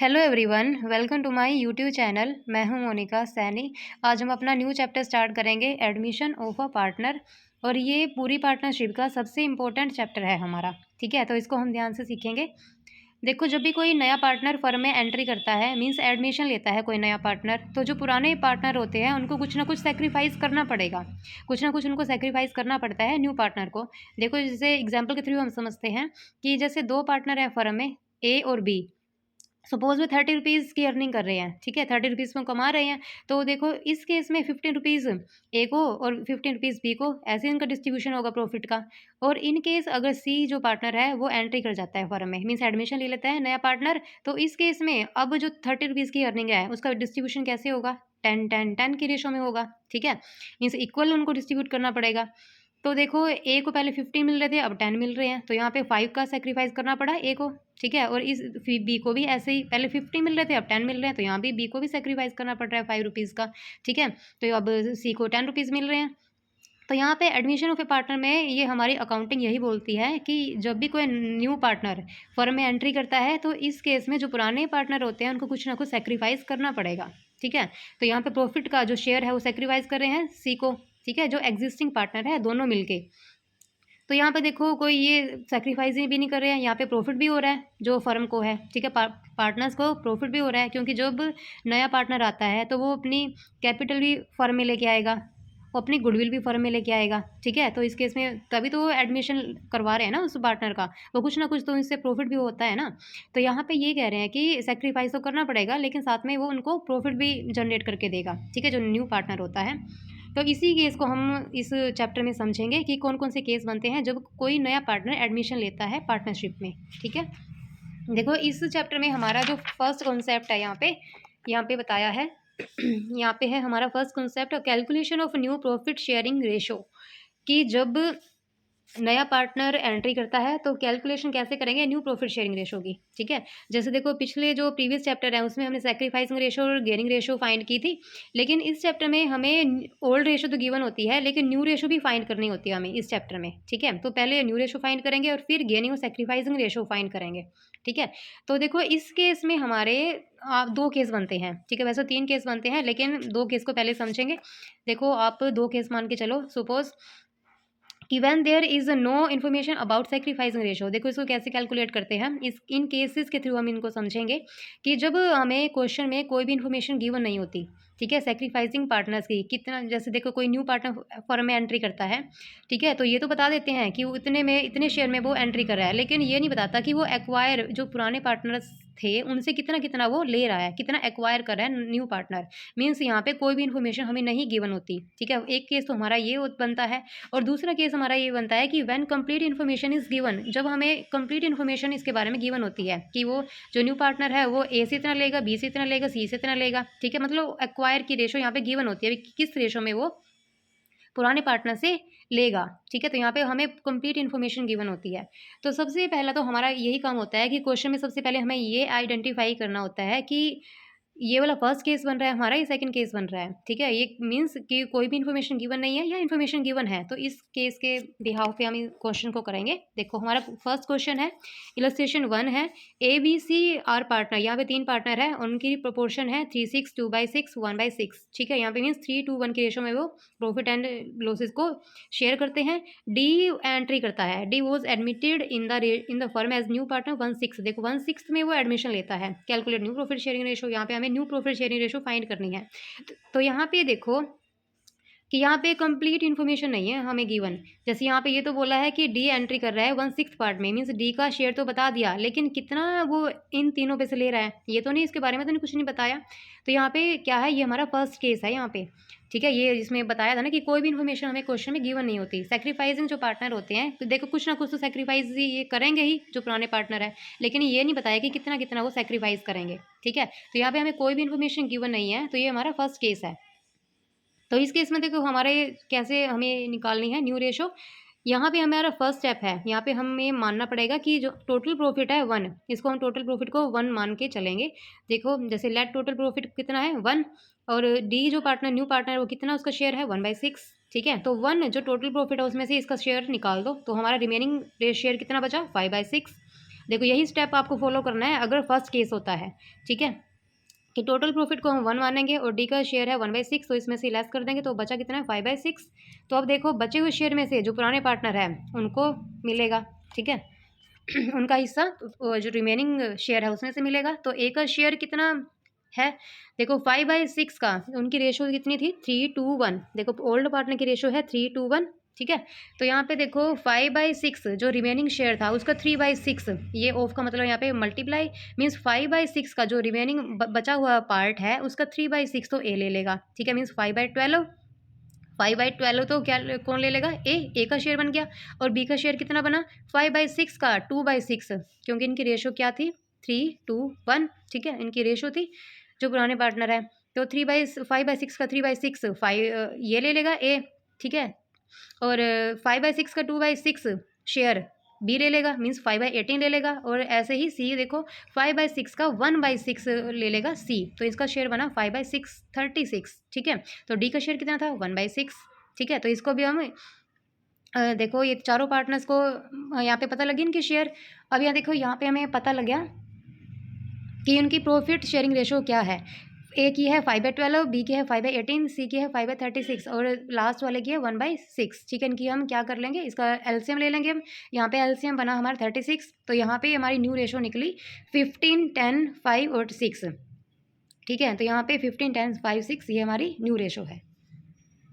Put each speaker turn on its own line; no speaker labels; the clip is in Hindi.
Hello everyone, welcome to my YouTube channel. मैं हूं मोनिका सैनी। आज हम अपना न्यू चैप्टर स्टार्ट करेंगे, एडमिशन ऑफ अ पार्टनर। और ये पूरी पार्टनरशिप का सबसे इम्पोर्टेंट चैप्टर है हमारा। ठीक है, तो इसको हम ध्यान से सीखेंगे। देखो, जब भी कोई नया पार्टनर फर्म में एंट्री करता है, मींस एडमिशन लेता है कोई नया पार्टनर, तो जो पुराने पार्टनर होते हैं उनको कुछ ना कुछ सेक्रीफाइस करना पड़ेगा। कुछ ना कुछ उनको सेक्रीफाइस करना पड़ता है न्यू पार्टनर को। देखो, जैसे एग्जाम्पल के थ्रू हम समझते हैं कि जैसे दो पार्टनर हैं फर्म में, ए और बी। सपोज वो 30 रुपीज़ की अर्निंग कर रहे हैं। ठीक है, 30 रुपीज़ में कमा रहे हैं। तो देखो, इस केस में 15 रुपीज़ ए को और 15 रुपीज़ बी को, ऐसे इनका डिस्ट्रीब्यूशन होगा प्रॉफिट का। और इन केस अगर सी जो पार्टनर है वो एंट्री कर जाता है फर्म में, मीन्स एडमिशन ले लेता है नया पार्टनर, तो इस केस में अब जो 30 रुपीज़ की अर्निंग है उसका डिस्ट्रीब्यूशन कैसे होगा? 10-10-10 की रेशो में होगा। ठीक है, मीन्स इक्वल उनको डिस्ट्रीब्यूट करना पड़ेगा। तो देखो, ए को पहले 50 मिल रहे थे, अब 10 मिल रहे हैं, तो यहाँ पे 5 का सेक्रीफाइस करना पड़ा ए को। ठीक है, और इस बी को भी ऐसे ही, पहले 50 मिल रहे थे, अब 10 मिल रहे हैं, तो यहाँ भी बी को भी सेक्रीफाइस करना पड़ रहा है 5 रुपीज़ का। ठीक है, तो अब सी को 10 रुपीज़ मिल रहे हैं। तो यहाँ पे एडमिशन ऑफ ए पार्टनर में ये हमारी अकाउंटिंग यही बोलती है कि जब भी कोई न्यू पार्टनर फर्म में एंट्री करता है, तो इस केस में जो पुराने पार्टनर होते हैं उनको कुछ ना कुछ सेक्रीफाइस करना पड़ेगा। ठीक है, तो यहाँ पे प्रॉफिट का जो शेयर है वो सेक्रीफाइस कर रहे हैं सी को। ठीक है, जो एग्जिस्टिंग पार्टनर है दोनों मिलके। तो यहाँ पे देखो, कोई ये सेक्रीफाइस भी नहीं कर रहे हैं, यहाँ पे प्रॉफिट भी हो रहा है जो फर्म को है। ठीक है, पार्टनर्स को प्रॉफिट भी हो रहा है, क्योंकि जब नया पार्टनर आता है तो वो अपनी कैपिटल भी फर्म में लेके आएगा, वो अपनी गुडविल भी फर्म में लेके आएगा। ठीक है, तो इस केस में तभी तो वो एडमिशन करवा रहे हैं ना उस पार्टनर का, वो कुछ ना कुछ तो इससे प्रॉफिट भी होता है ना। तो यहाँ पे ये कह रहे हैं कि सेक्रीफाइस तो करना पड़ेगा, लेकिन साथ में वो उनको प्रॉफिट भी जनरेट करके देगा। ठीक है, जो न्यू पार्टनर होता है। तो इसी केस को हम इस चैप्टर में समझेंगे कि कौन कौन से केस बनते हैं जब कोई नया पार्टनर एडमिशन लेता है पार्टनरशिप में। ठीक है, देखो इस चैप्टर में हमारा जो फर्स्ट कॉन्सेप्ट है यहाँ पे बताया है यहाँ पे है हमारा first concept, calculation of new profit sharing ratio. कि जब नया पार्टनर एंट्री करता है तो कैलकुलेशन कैसे करेंगे न्यू प्रॉफिट शेयरिंग रेशो की। ठीक है, जैसे देखो, पिछले जो प्रीवियस चैप्टर है उसमें हमने सेक्रीफाइसिंग रेशो और गेनिंग रेशो फाइंड की थी, लेकिन इस चैप्टर में हमें ओल्ड रेशो तो गिवन होती है, लेकिन न्यू रेशो भी फाइंड करनी होती है हमें इस चैप्टर में। ठीक है, तो पहले न्यू रेशो फाइंड करेंगे और फिर गेनिंग और सेक्रीफाइसिंग रेशो फाइंड करेंगे। ठीक है, तो देखो इस केस में हमारे दो केस बनते हैं। ठीक है, वैसे 3 केस बनते हैं, लेकिन 2 केस को पहले समझेंगे। देखो, आप 2 केस मान के चलो। सपोज कि when there is no information about sacrificing ratio. देखो, इसको कैसे कैलकुलेट करते हैं, इस इन केसेस के थ्रू हम इनको समझेंगे कि जब हमें क्वेश्चन में कोई भी इन्फॉर्मेशन गिवन नहीं होती। ठीक है, सेक्रीफाइसिंग पार्टनर्स की कितना, जैसे देखो कोई न्यू पार्टनर फर्म में एंट्री करता है। ठीक है, तो ये तो बता देते हैं कि वो इतने में, इतने शेयर में वो एंट्री कर रहा है, लेकिन ये नहीं बताता कि वो एक्वायर, जो पुराने पार्टनर्स थे उनसे कितना कितना वो ले रहा है, कितना एक्वायर कर रहा है न्यू पार्टनर। मीन्स यहाँ पे कोई भी इन्फॉर्मेशन हमें नहीं गिवन होती। ठीक है, एक केस तो हमारा ये बनता है, और दूसरा केस हमारा ये बनता है कि when complete information is given, जब हमें कंप्लीट इन्फॉर्मेशन इसके बारे में गिवन होती है कि वो जो न्यू पार्टनर है वो ए से इतना लेगा, बी से इतना लेगा, सी से इतना लेगा। ठीक है, मतलब एक्वायर की रेशो यहाँ पे गिवन होती है कि किस रेशो में वो पुराने पार्टनर से लेगा। ठीक है, तो यहाँ पे हमें कंप्लीट इन्फॉर्मेशन गिवन होती है। तो सबसे पहला तो हमारा यही काम होता है कि क्वेश्चन में सबसे पहले हमें ये आइडेंटिफाई करना होता है कि ये वाला फर्स्ट केस बन रहा है हमारा, ये सेकंड केस बन रहा है। ठीक है, ये मीन्स कि कोई भी इन्फॉर्मेशन गिवन नहीं है या इन्फॉर्मेशन गिवन है, तो इस केस के बिहाफ पे हम इस क्वेश्चन को करेंगे। देखो, हमारा फर्स्ट क्वेश्चन है, इलस्ट्रेशन 1 है, A B C are partner. यहाँ पे 3 पार्टनर है, उनकी प्रोपोर्शन है 3:6, 2/6, 1/6। ठीक है, यहाँ पे मीन्स 3:1 की रेशो में वो प्रॉफिट एंड लॉसेज को शेयर करते हैं। डी एंट्री करता है, D was admitted in the firm as new partner 1/6। देखो 1/6 में वो एडमिशन लेता है। Calculate new profit sharing ratio, यहाँ पे हमें new profit sharing ratio find करनी है। तो यहाँ पे देखो कि यहाँ पे कंप्लीट इन्फॉर्मेशन नहीं है हमें गिवन। जैसे यहाँ पे ये तो बोला है कि डी एंट्री कर रहा है 1/6 पार्ट में, मीन्स डी का शेयर तो बता दिया, लेकिन कितना वो इन तीनों पे से ले रहा है ये तो नहीं, इसके बारे में तो नहीं, कुछ नहीं बताया। तो यहाँ पे क्या है, ये हमारा फर्स्ट केस है यहाँ पे। ठीक है, ये जिसमें बताया था ना कि कोई भी इन्फॉर्मेशन हमें क्वेश्चन में गिवन नहीं होती। सेक्रीफाइसिंग जो पार्टनर होते हैं, तो देखो कुछ ना कुछ तो सेक्रीफाइस ये करेंगे ही जो पुराने पार्टनर है, लेकिन ये नहीं बताया कि कितना कितना वो सेक्रीफाइस करेंगे। ठीक है, तो यहाँ पे हमें कोई भी इन्फॉर्मेशन गिवन नहीं है, तो ये हमारा फर्स्ट केस है। तो इस केस में देखो हमारे कैसे हमें निकालनी है न्यू रेशो। यहाँ पे हमारा फर्स्ट स्टेप है, यहाँ पे हमें मानना पड़ेगा कि जो टोटल प्रॉफिट है 1, इसको हम टोटल प्रॉफिट को 1 मान के चलेंगे। देखो, जैसे लेट टोटल प्रॉफिट कितना है 1, और डी जो पार्टनर न्यू पार्टनर वो कितना उसका शेयर है 1/6। ठीक है, तो 1 जो टोटल प्रॉफिट है उसमें से इसका शेयर निकाल दो, तो हमारा रिमेनिंग शेयर कितना बचा 5/6। देखो यही स्टेप आपको फॉलो करना है अगर फर्स्ट केस होता है, ठीक है, कि टोटल प्रॉफिट को हम 1 मानेंगे और डी का शेयर है 1/6, तो इसमें से लेस कर देंगे तो बचा कितना है 5/6। तो अब देखो बचे हुए शेयर में से जो पुराने पार्टनर है उनको मिलेगा, ठीक है उनका हिस्सा जो रिमेनिंग शेयर है उसमें से मिलेगा। तो ए का शेयर कितना है, देखो 5/6 का उनकी रेशो कितनी थी 3:1। देखो ओल्ड पार्टनर की रेशो है 3:1, ठीक है। तो यहाँ पे देखो 5/6 जो रिमेनिंग शेयर था उसका 3/6, ये ऑफ का मतलब यहाँ पे मल्टीप्लाई मीन्स 5/6 का जो रिमेनिंग बचा हुआ पार्ट है उसका 3/6 तो ए ले लेगा, ठीक है, मीन्स 5/12। 5/12 तो क्या कौन ले लेगा, ए का शेयर बन गया। और बी का शेयर कितना बना 5/6 का 2/6, क्योंकि इनकी रेशो क्या थी 3:1, ठीक है, इनकी रेशो थी जो पुराने पार्टनर है। तो 5/6 का 3/6 5 ये ले लेगा ए, ठीक है, और 5/6 का 2/6 शेयर बी ले लेगा, मीन्स 5/18 ले लेगा। और ऐसे ही सी देखो 5/6 का 1/6 ले लेगा सी, तो इसका शेयर बना 5/6 36, ठीक है। तो डी का शेयर कितना था 1/6, ठीक है। तो इसको भी हम देखो ये चारों पार्टनर्स को यहाँ पे पता लगी इनकी शेयर। अब यहाँ देखो यहाँ पे हमें पता लग गया कि उनकी प्रॉफिट शेयरिंग रेशो क्या है। ए की है 5/12, बी की है 5/18, सी की है 5/36 और लास्ट वाले की है 1/6, ठीक है। इनकी हम क्या कर लेंगे, इसका एलसीएम ले लेंगे हम। यहाँ पे एलसीएम बना हमारा 36, तो यहाँ पे हमारी न्यू रेशो निकली 15, 10, 5 और 6, ठीक है। तो यहाँ पे 15, 10, 5, 6 ये हमारी न्यू रेशो है।